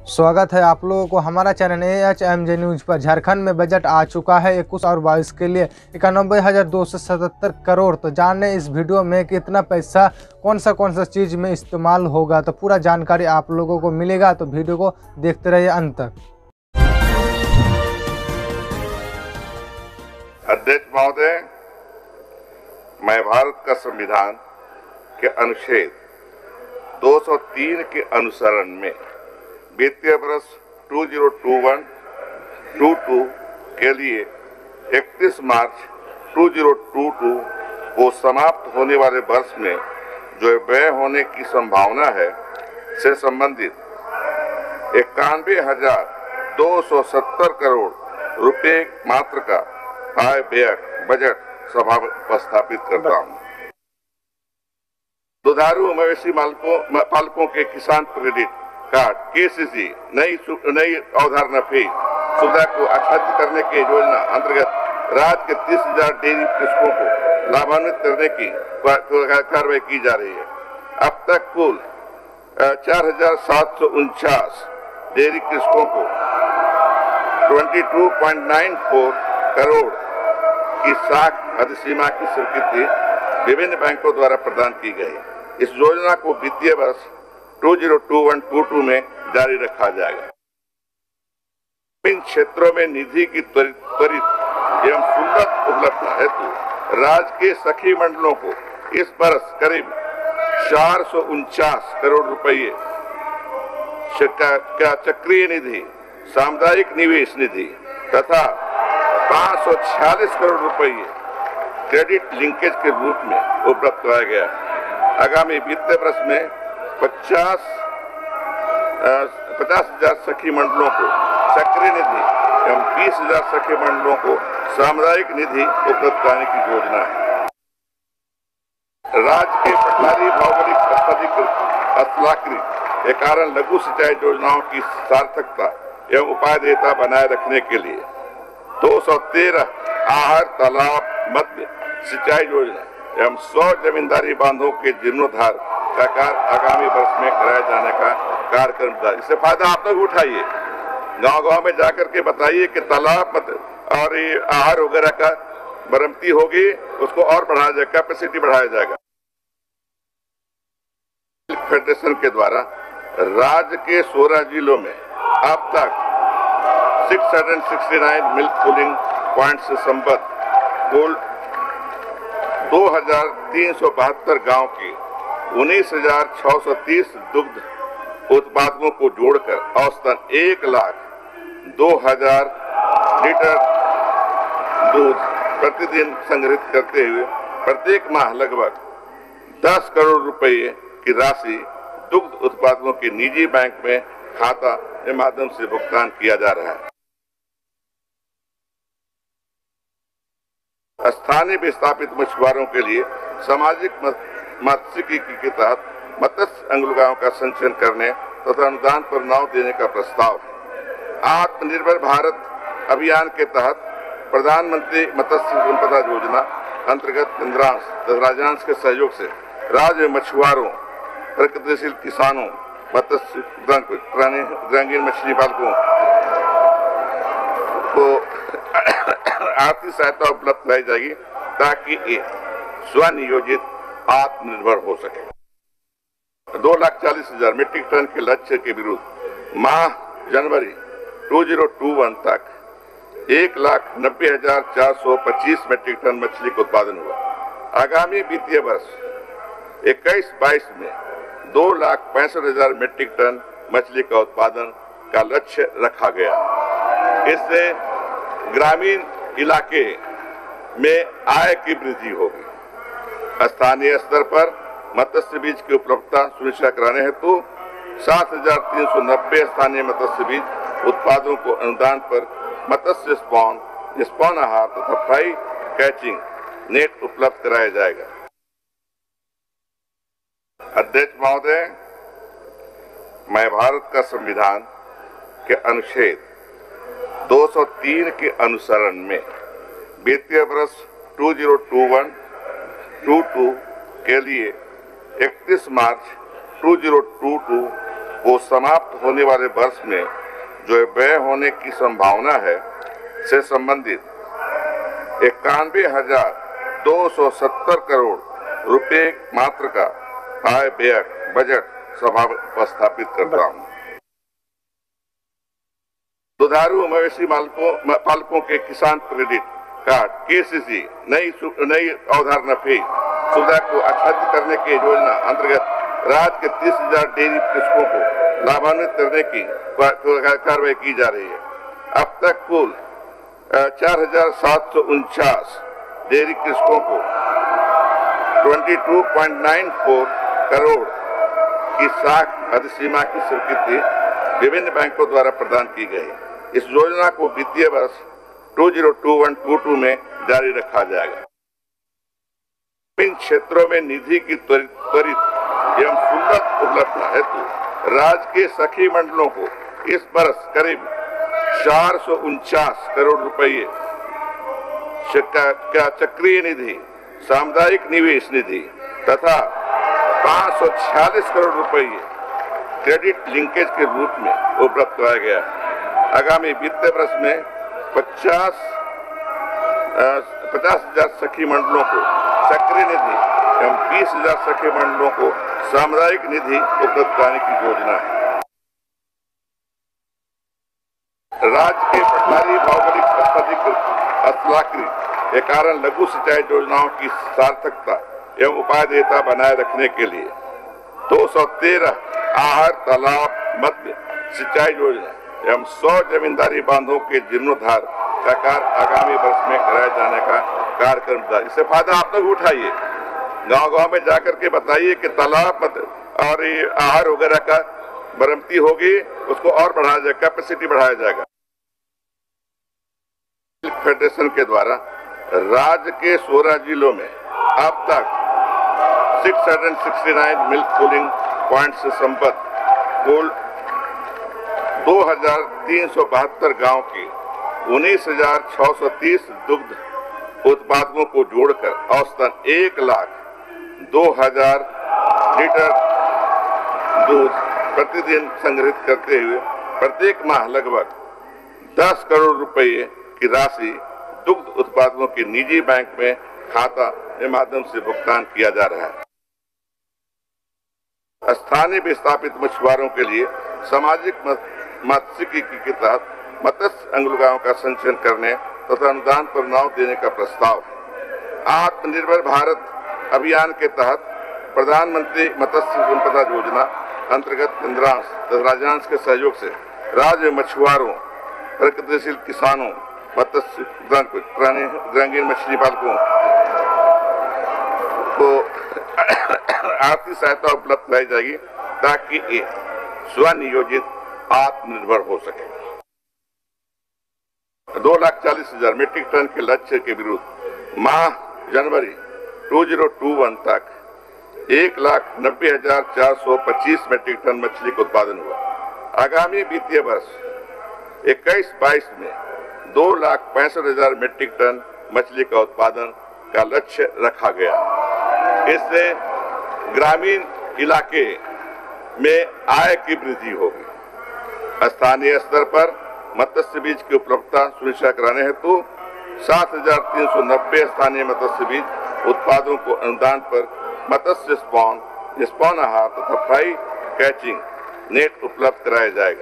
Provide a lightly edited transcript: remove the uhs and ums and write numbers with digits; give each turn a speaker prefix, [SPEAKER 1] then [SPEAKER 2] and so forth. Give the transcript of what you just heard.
[SPEAKER 1] स्वागत है आप लोगों को हमारा चैनल AHMJ न्यूज पर। झारखंड में बजट आ चुका है 21 और 22 के लिए 91,277 करोड़। तो जाने इस वीडियो में कितना पैसा कौन सा चीज़ में इस्तेमाल होगा, तो पूरा जानकारी आप लोगों को मिलेगा। तो वीडियो को देखते रहिए अंत तक।
[SPEAKER 2] अध्यक्ष महोदय, मैं भारत का संविधान के अनुच्छेद 203 के अनुसरण में वित्तीय वर्ष 2021-22 के लिए 31 मार्च 2022 को समाप्त होने वाले वर्ष में जो व्यय होने की संभावना है से संबंधित 91,270 करोड़ रुपए मात्र का आय व्यय बजट सभा में उपस्थापित करता हूँ। दुधारू मवेशी पालकों के किसान क्रेडिट कार्ड KCC नई अवधारणा फीस सुविधा को आच्छादित करने की योजना अंतर्गत राज्य के 30,000 डेयरी कृषकों को लाभान्वित करने की कार्रवाई की जा रही है। अब तक कुल 4,749 डेयरी कृषकों को 22.94 करोड़ की साख अधिसीमा की स्वीकृति विभिन्न बैंकों द्वारा प्रदान की गई। इस योजना को वित्तीय वर्ष 2021-22 में जारी रखा जाएगा। इन क्षेत्रों में निधि की त्वरित एवं सुलभ उपलब्धता हेतु राज्य के सखी मंडलों को इस वर्ष करीब 449 करोड़ रुपये का चक्रीय निधि, सामुदायिक निवेश निधि तथा 546 करोड़ रुपये क्रेडिट लिंकेज के रूप में उपलब्ध कराया गया। आगामी वित्तीय वर्ष में 50,000 सखी मंडलों को सक्रिय निधि एवं 20,000 सखी मंडलों को सामुदायिक निधि उपलब्ध कराने की योजना है। राज्य के पठारी भौगोलिक स्थलाकृति के कारण लघु सिंचाई योजनाओं की सार्थकता एवं उपादेयता बनाए रखने के लिए 213 आहर तालाब मध्य सिंचाई योजना एवं 100 जमींदारी बांधों के जीर्णोद्धार का कार्य आगामी वर्ष में कराया जाने का कार्यक्रम था। इससे फायदा आप लोग उठाइए, गांव-गांव में जाकर के बताइए कि तालाब और ये आहार वगैरह का मरम्मती होगी, उसको और बढ़ाया जाएगा, कैपेसिटी बढ़ाया जाएगा। फेडरेशन के द्वारा राज्य के 16 जिलों में अब तक 669 मिल्क कूलिंग पॉइंट से संबद्ध कुल 2,372 गांव के 19,630 दुग्ध उत्पादकों को जोड़कर औसतन 1,02,000 लीटर दूध प्रतिदिन संग्रहित करते हुए प्रत्येक माह लगभग 10 करोड़ रुपए की राशि दुग्ध उत्पादकों के निजी बैंक में खाता के माध्यम से भुगतान किया जा रहा है। स्थानीय विस्थापित मछुआरों के लिए सामाजिक मत्स्यिकी के तहत मत्स्य अंगुलगांव का संचयन करने तथा अनुदान पर नाव देने का प्रस्ताव है। आत्मनिर्भर भारत अभियान के तहत प्रधानमंत्री मत्स्य संपदा योजना अंतर्गत केंद्रांश तथा राज्यांश के सहयोग से राज्य में मछुआरों, प्रगतिशील किसानों, मत्स्य ग्रामीण मछली पालकों को आर्थिक सहायता उपलब्ध कराई जाएगी ताकि ये स्वनियोजित आत्मनिर्भर हो सके। 2,40,000 मीट्रिक टन के लक्ष्य के विरुद्ध माह जनवरी 2021 तक 1,90,425 मीट्रिक टन मछली का उत्पादन हुआ। आगामी वित्तीय वर्ष 21-22 में 2,65,000 मीट्रिक टन मछली का उत्पादन का लक्ष्य रखा गया। इससे ग्रामीण इलाके में आय की वृद्धि होगी। स्थानीय स्तर पर मत्स्य बीज की उपलब्धता सुनिश्चित कराने हेतु 7,390 स्थानीय मत्स्य बीज उत्पादों को अनुदान पर मत्स्य स्पॉन आहार तथा फ्राई कैचिंग नेट उपलब्ध कराया जाएगा। अध्यक्ष महोदय, मैं भारत का संविधान के अनुच्छेद 203 के अनुसरण में वित्तीय वर्ष 2021-22 के लिए 31 मार्च 2022 को समाप्त होने वाले वर्ष में जो व्यय होने की संभावना है से संबंधित 91,270 करोड़ रुपए मात्र का आय व्यय बजट सभा में उपस्थापित करता हूँ। दुधारू मवेशी पालकों के किसान क्रेडिट कार्ड KCC नई अवधारणा फी सुविधा को आच्छादित करने की योजना अंतर्गत राज्य के 30,000 डेयरी कृषकों को लाभान्वित करने की कार्रवाई की जा रही है। अब तक कुल 4,749 डेयरी कृषकों को 22.94 करोड़ की साख अधिसीमा की स्वीकृति विभिन्न बैंकों द्वारा प्रदान की गई। इस योजना को वित्तीय वर्ष 2021-22 में जारी रखा जाएगा। इन क्षेत्रों में निधि की त्वरित एवं सुलभ उपलब्धता हेतु राज्य के सखी मंडलों को इस वर्ष करीब 449 करोड़ रुपये का चक्रीय निधि, सामुदायिक निवेश निधि तथा 546 करोड़ रुपये क्रेडिट लिंकेज के रूप में उपलब्ध कराया गया। आगामी वित्तीय वर्ष में 50,000 सखी मंडलों को सक्रिय निधि एवं 20,000 सखी मंडलों को सामुदायिक निधि उपलब्ध कराने की योजना है। राज्य के पठारी भौगोलिक स्थलाकृति के कारण लघु सिंचाई योजनाओं की सार्थकता एवं उपादेयता बनाए रखने के लिए 213 आहर तालाब मध्य सिंचाई योजना एवं 100 जमींदारी बांधों के जीर्णोद्धार का कार्य आगामी वर्ष में कराए जाने का कार्यक्रम जारी। इससे फायदा आप लोग उठाइए, गांव-गांव में जाकर के बताइए कि तालाब और आहर वगैरह का मरम्मती होगी, उसको और बढ़ाया जाएगा, कैपेसिटी बढ़ाया जाएगा। फेडरेशन के द्वारा राज्य के 16 जिलों में अब तक 669 मिल्क कूलिंग पॉइंट से संबद्ध कुल 2,372 गांव के 19,630 दुग्ध उत्पादकों को जोड़कर औसतन 1,02,000 लीटर दूध प्रतिदिन संग्रहित करते हुए प्रत्येक माह लगभग 10 करोड़ रुपए की राशि दुग्ध उत्पादकों के निजी बैंक में खाता के माध्यम से भुगतान किया जा रहा है। स्थानीय विस्थापित मछुआरों के लिए सामाजिक मत्स्यिकी के तहत मत्स्य अंगुलगाहों का संचयन करने तथा अनुदान पर नाव देने का प्रस्ताव है। आत्मनिर्भर भारत अभियान के तहत प्रधानमंत्री मत्स्य संपदा योजना अंतर्गत केंद्रांश तथा राज्यांश के सहयोग से राज्य मछुआरों, प्रगतिशील किसानों, मत्स्य ग्रामीण मछली पालकों को आर्थिक सहायता उपलब्ध कराई जाएगी ताकि ये स्वनियोजित आत्मनिर्भर हो सके। 2,40,000 मीट्रिक टन के लक्ष्य के विरुद्ध माह जनवरी 2021 तक 1,90,425 मीट्रिक टन मछली का उत्पादन हुआ। आगामी वित्तीय वर्ष 21-22 में 2,65,000 मीट्रिक टन मछली का उत्पादन का लक्ष्य रखा गया। इससे ग्रामीण इलाके में आय की वृद्धि होगी। स्थानीय स्तर पर मत्स्य बीज की उपलब्धता सुनिश्चित कराने हेतु 7,390 स्थानीय मत्स्य बीज उत्पादों को अनुदान पर मत्स्य स्पॉन आहार तथा फ्राई कैचिंग नेट उपलब्ध कराया जाएगा।